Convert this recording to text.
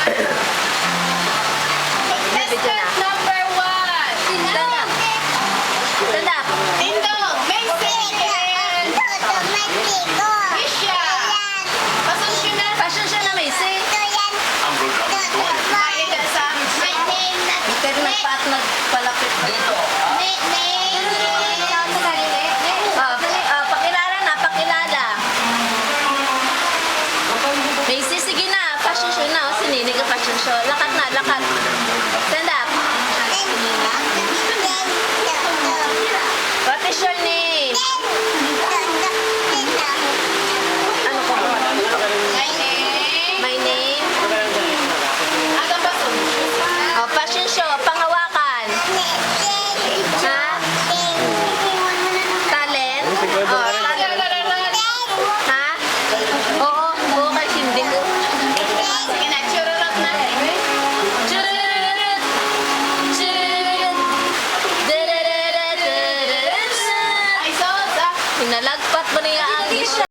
Contestant number 1. Stand up. Stand up. Tindong, Macy, and Isha. Pasensya na. Fashion show na may say. Maida sa Pero nagpalapit dito. Pakilala na, pakilala. Macy, sige na. Fashion show na. Sinini ka fashion show. Lakat na, lakat. Stand up. What is your name? Ano ko? my name. My name? Aga ba to? Oh, fashion show. Panghawakan. Ha? Talent? Oh, talent. Ha? Oo, oo, kay hindi mo. Sige na, chururot na. Churururut. Churururut. Durururut. Ay, so, Pinalagpat mo niya ang isa.